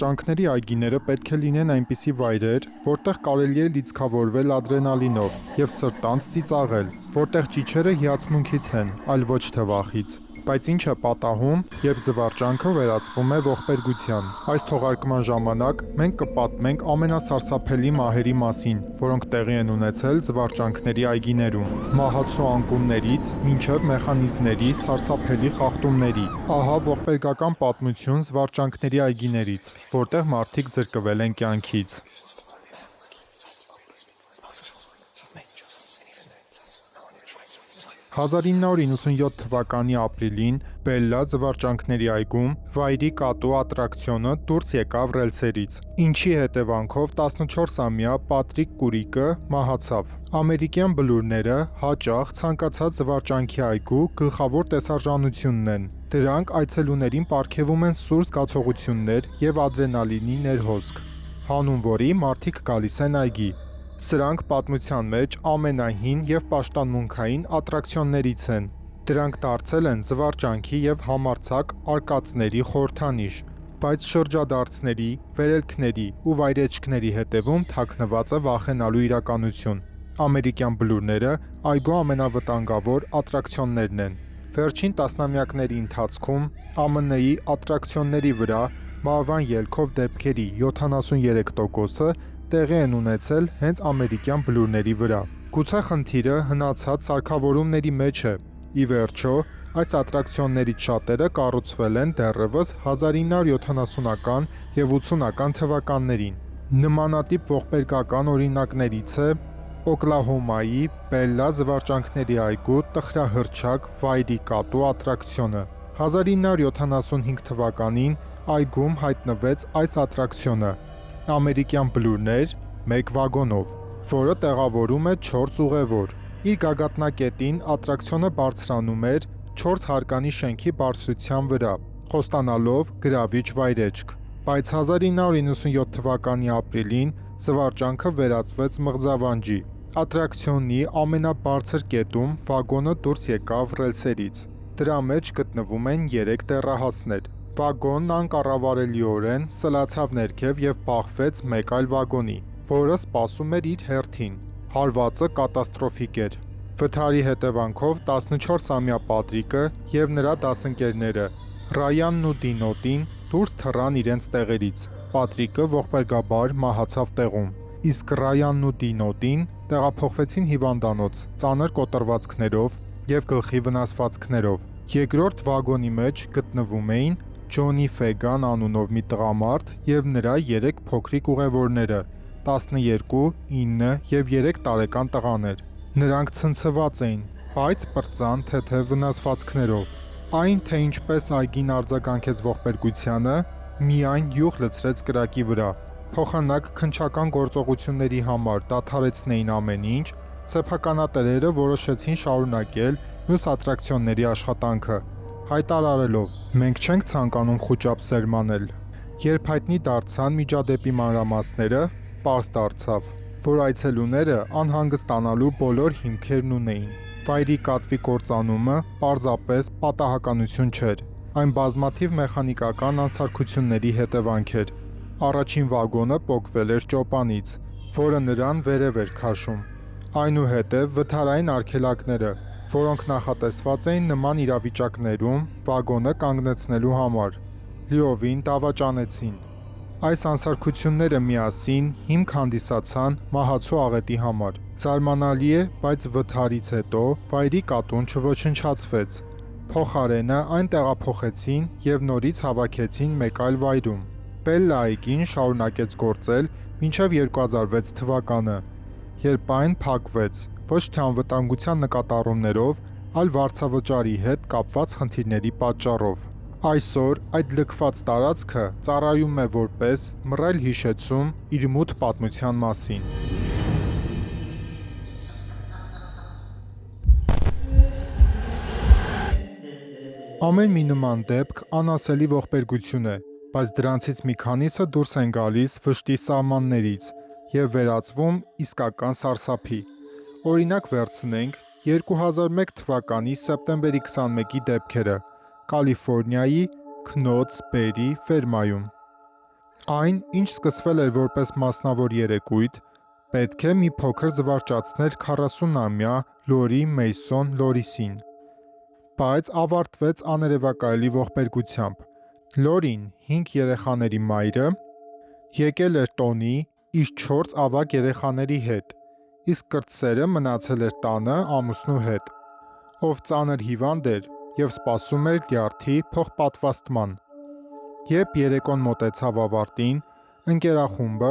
Զվարճանքների այգիները պետք է լինեն այնպիսի վայրեր, որտեղ կարելի է լիցքավորվել ադրենալինով և սրտանց ծիծաղել, որտեղ ճիչերը հիացմունքից են, այլ ոչ թե վախից։ Բայց ինչ է պատահում, երբ զվարճանքը վերածվում է ողբերգության։ Այս թողարկման ժամանակ մենք կպատմենք ամենասարսափելի մահերի մասին, որոնք տեղի են ունեցել զվարճանքների այգիներում։ Մահացու անկումներից մինչև մեխանիզմների սարսափելի խախտումների։ Ահա ողբերգական պատմություն զվարճանքների այգիներից, որտեղ մարդիկ զրկվել են կյանքից։ 1997 թվականի ապրիլին Բելլա զվարճանքների այգում վայրի կատու ատրակցիոնը դուրս եկավ ռելսերից, ինչի հետևանքով 14-ամյա Պատրիկ Կուրիկը մահացավ։ Ամերիկյան բլուրները հաճախ ցանկացած զվարճանքի այգու գլխավոր տեսարժանությունն են։ Դրանք այցելուներին պարգևում են սուր զգացողություններ և ադրենալինի ներհոսք, հանուն որի մարդիկ գալիս են այգի։ Սրանք պատմության մեջ ամենահին և պաշտամունքային ատրակցիոններից են։ Դրանք դարձել են զվարճանքի և համարձակ արկածների խորհրդանիշ, բայց շրջադարձների, վերելքների ու վայրէջքների հետևում թաքնված է վախենալու իրականություն։ Ամերիկյան բլուրները այգու ամենավտանգավոր ատրակցիոններն են։ Վերջին տասնամյակների ընթացքում ԱՄՆ-ի ատրակցիոնների վրա մահվան ելքով դեպքերի 73%-ը տեղի են ունեցել հենց ամերիկյան բլուրների վրա։ Գուցե խնդիրը հնացած սարքավորումների մեջ է։ Ի վերջո, այս ատրակցիոններից շատերը կառուցվել են դեռևս 1970-ական և 80-ական թվականներին։ Նմանատիպ ողբերգական օրինակներից է Օկլահոմայի Բելլա զվարճանքների այգու տխրահռչակ վայրի կատու ատրակցիոնը։ 1975 թվականին այգում հայտնվեց այս ատրակցիոնը՝ ամերիկյան բլուրներ, մեկ վագոնով, որը տեղավորում է 4 ուղևոր։ Իր գագաթնակետին ատրակցիոնը բարձրանում էր 4 հարկանի շենքի բարձրության վրա, խոստանալով գրավիչ վայրէջք։ Բայց 1997 թվականի ապրիլին զվարճանքը վերածվեց մղձավանջի։ Ատրակցիոնի ամենաբարձր կետում վագոնը դուրս եկավ ռելսերից։ Դրա մեջ գտնվում են 3 դեռահասներ։ Վագոնն անկառավարելիորեն սլացավ ներքև և բախվեց մեկ այլ վագոնի, որը սպասում էր իր հերթին։ Հարվածը կատաստրոֆիկ էր։ Վթարի հետևանքով 14-ամյա Պատրիկը և նրա դասընկերները Ռայանն ու Դինոտին դուրս թռան իրենց տեղերից։ Պատրիկը ողբերգաբար մահացավ տեղում, իսկ Ռայանն ու Դինոտին տեղափոխվեցին հիվանդանոց ծանր կոտրվածքներով և գլխի վնասվածքներով։ Երկրորդ վագոնի մեջ գտնվում էին Ջոնի Ֆեգան անունով մի տղամարդ և նրա 3 փոքրիկ ուղևորները՝ 12, 9 և 3 տարեկան տղաներ։ Նրանք ցնցված էին, բայց պրծան թեթև վնասվածքներով։ Այն, թե ինչպես այգին արձագանքեց ողբերգությանը, միայն յուղ լցրեց կրակի վրա։ Փոխանակ քննչական գործողությունների համար դադարեցնեին ամեն ինչ, սեփականատերերը որոշեցին շարունակել մյուս ատրակցիոնների աշխատանքը, հայտարարելով. «Մենք չենք ցանկանում խուճապ սերմանել»։ Երբ հայտնի դարձան միջադեպի մանրամասները, պարզ դարձավ, որ այցելուները անհանգստանալու բոլոր հիմքերն ունեին։ Վայրի կատվի կործանումը պարզապես պատահականություն չէր, այն բազմաթիվ մեխանիկական անսարքությունների հետևանք էր։ Առաջին վագոնը պոկվել էր ճոպանից, որը նրան վերև էր քաշում։ Այնուհետև վթարային արգելակները, որոնք նախատեսված էին նման իրավիճակներում վագոնը կանգնեցնելու համար, լիովին դավաճանեցին։ Այս անսարքությունները միասին հիմք հանդիսացան մահացու աղետի համար։ Զարմանալի է, բայց վթարից հետո վայրի կատուն չոչնչացվեց։ Փոխարենը այն տեղափոխեցին և նորից հավաքեցին մեկ այլ վայրում։ Բելլա այգին շարունակեց գործել մինչև 2006 թվականը, երբ այն փակվեց ոչ թե անվտանգության նկատառումներով, այլ վարձավճարի հետ կապված խնդիրների պատճառով։ Այսօր այդ լքված տարածքը ծառայում է որպես մռայլ հիշեցում իր մութ պատմության մասին։ Ամեն մի նման դեպք անասելի ողբերգություն է, բայց դրանցից մի քանիսը դուրս են գալիս վշտի սահմաններից և վերածվում իսկական սարսափի։ Օրինակ վերցնենք 2001 թվականի սեպտեմբերի 21-ի դեպքերը Կալիֆոռնիայի Քնոթս Բերի ֆերմայում։ Այն, ինչ սկսվել էր որպես մասնավոր երեկույթ, պետք է մի փոքր զվարճացներ 40-ամյա Լորի Մեյսոն Լորիսին, բայց ավարտվեց աներևակայելի ողբերգությամբ։ Լորին, 5 երեխաների մայրը, եկել էր տոնի իր 4 ավագ երեխաների հետ, իսկ կրտսերը մնացել էր տանը ամուսնու հետ, ով ծանր հիվանդ էր և սպասում էր լյարդի փոխպատվաստման։ Երբ երեկոն մոտեցավ ավարտին, ընկերախումբը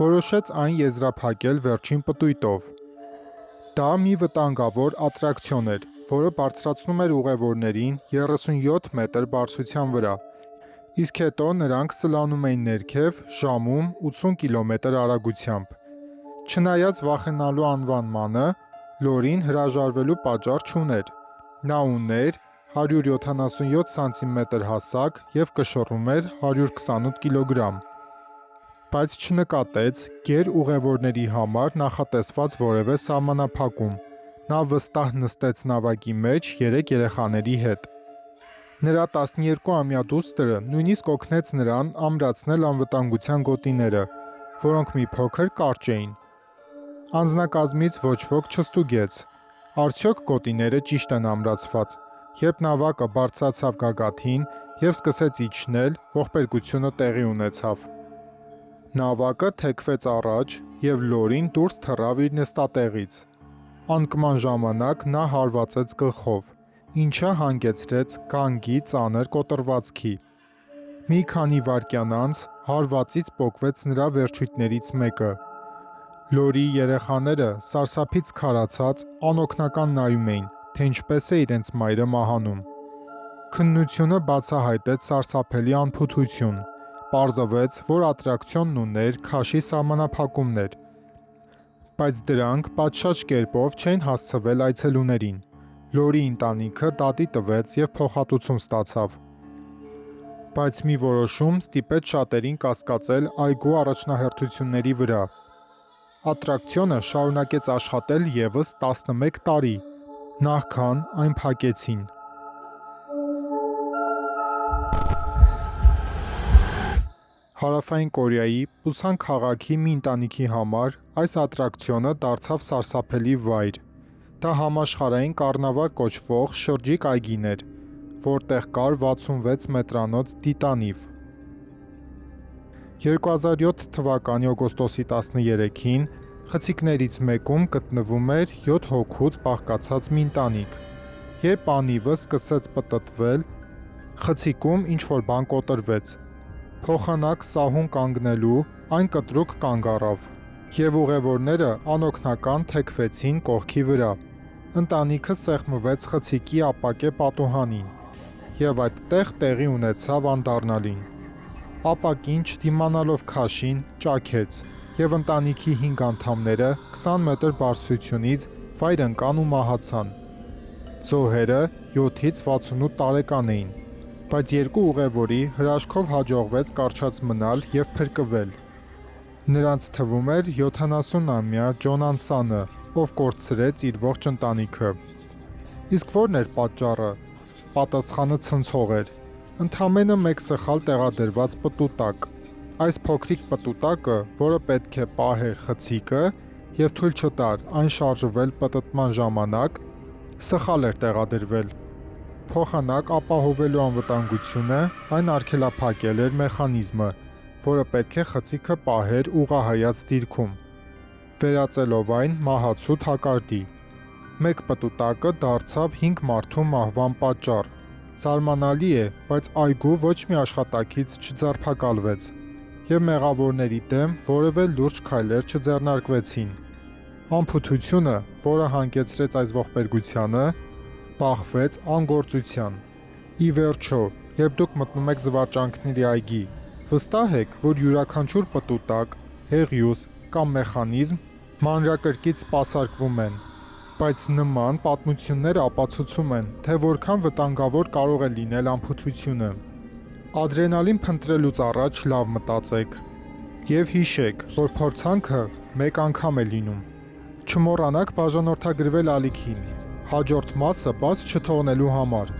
որոշեց այն եզրափակել վերջին պտույտով։ Դա մի վտանգավոր ատրակցիոն էր, որը բարձրացնում էր ուղևորներին 37 մետր բարձրության վրա, իսկ հետո նրանք սլանում էին ներքև ժամում 80 կմ արագությամբ։ Չնայած վախենալու անվանմանը, Լորին հրաժարվելու պատճառ չուներ։ Նա ուներ 177 սանտիմետր հասակ և կշռում էր 128 կգ, բայց չնկատեց գեր ուղևորների համար նախատեսված որևէ սահմանափակում։ Նա վստահ նստեց նավակի մեջ 3 երեխաների հետ։ Նրա 12-ամյա դուստրը նույնիսկ օգնեց նրան ամրացնել անվտանգության գոտիները, որոնք մի փոքր կարճ էին։ Անձնակազմից ոչ ոք չստուգեց, արդյոք գոտիները ճիշտ են ամրացված։ Երբ նավակը բարձրացավ գագաթին և սկսեց իջնել, ողբերգությունը տեղի ունեցավ։ Նավակը թեքվեց առաջ և Լորին դուրս թռավ իր նստատեղից։ Անկման ժամանակ նա հարվածեց գլխով, ինչը հանգեցրեց գանգի ծանր կոտրվածքի։ Մի քանի վայրկյան անց հարվածից պոկվեց նրա վերջույթներից մեկը։ Լորիի երեխաները սարսափից քարացած անօգնական նայում էին, թե ինչպես է իրենց մայրը մահանում։ Քննությունը բացահայտեց սարսափելի անփութություն։ Պարզվեց, որ ատրակցիոնն ուներ քաշի սահմանափակումներ, բայց դրանք պատշաճ կերպով չէին հասցվել այցելուներին։ Լորիի ընտանիքը դատի տվեց և փոխհատուցում ստացավ։ Բայց մի որոշում ստիպեց շատերին կասկածել այգու առաջնահերթությունների վրա։ Ատրակցիոնը շարունակեց աշխատել ևս 11 տարի, նախքան այն փակեցին։ Հարավային Կորեայի Պուսան քաղաքի մի ընտանիքի համար այս ատրակցիոնը դարձավ սարսափելի վայր։ Դա համաշխարհային կառնավալ կոչվող շրջիկ այգին էր, որտեղ կար 66 մետրանոց դիտանիվ։ 2007 թվականի օգոստոսի 13-ին խցիկներից մեկում գտնվում էր 7 հոգուց բաղկացած մի ընտանիք։ Երբ անիվը սկսեց պտտվել, խցիկում ինչ-որ բան կոտրվեց։ Փոխանակ սահուն կանգնելու այն կտրուկ կանգ առավ, և ուղևորները անօգնական թեքվեցին կողքի վրա։ Ընտանիքը սեղմվեց խցիկի ապակե պատուհանին, և այդտեղ տեղի ունեցավ անդառնալին։ Ապակին չդիմանալով քաշին, ճաքեց, և ընտանիքի 5 անդամները 20 մետր բարձրությունից վայր ընկան ու մահացան։ Զոհերը 7-ից 68 տարեկան էին, բայց 2 ուղևորի հրաշքով հաջողվեց կառչած մնալ և փրկվել։ Նրանց թվում էր 70-ամյա Ջոն Անսանը, ով կորցրեց իր ողջ ընտանիքը։ Իսկ ո՞րն էր պատճառը։ Պատասխանը ցնցող էր։ Ընդամենը մեկ սխալ տեղադրված պտուտակ։ Այս փոքրիկ պտուտակը, որը պետք է պահեր խցիկը և թույլ չտար այն շարժվել պտտման ժամանակ, սխալ էր տեղադրվել։ Փոխանակ ապահովելու անվտանգությունը այն արգելափակել էր մեխանիզմը, որը պետք է խցիկը պահեր ուղղահայաց դիրքում, վերածելով այն մահացու թակարդի։ Մեկ պտուտակը դարձավ 5 մարդու մահվան պատճառ։ Զարմանալի է, բայց այգու ոչ մի աշխատակից չձերբակալվեց, և մեղավորների դեմ որևէ լուրջ քայլեր չձեռնարկվեցին։ Անփութությունը, որը հանգեցրեց այս ողբերգությանը, բախվեց անգործության։ Ի վերջո, երբ դուք մտնում եք զվարճանքների այգի, վստահ եք, որ յուրաքանչյուր պտուտակ, հեղյուս կամ մեխանիզմ մանրակրկիտ սպասարկվում են, բայց նման պատմությունները ապացուցում են, թե որքան վտանգավոր կարող է լինել անփութությունը։ Ադրենալին փնտրելուց առաջ լավ մտածեք։ Եվ հիշեք, որ փորձանքը մեկ անգամ է լինում։ Չմոռանաք բաժանորդագրվել ալիքին, հաջորդ մասը բաց չթողնելու համար։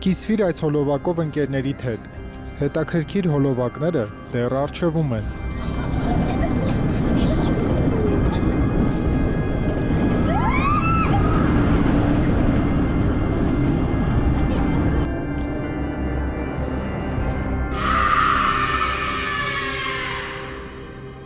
Կիսվիր այս հոլովակով ընկերներիդ հետ։ Հետաքրքիր հոլովակները դեռ առջևում են։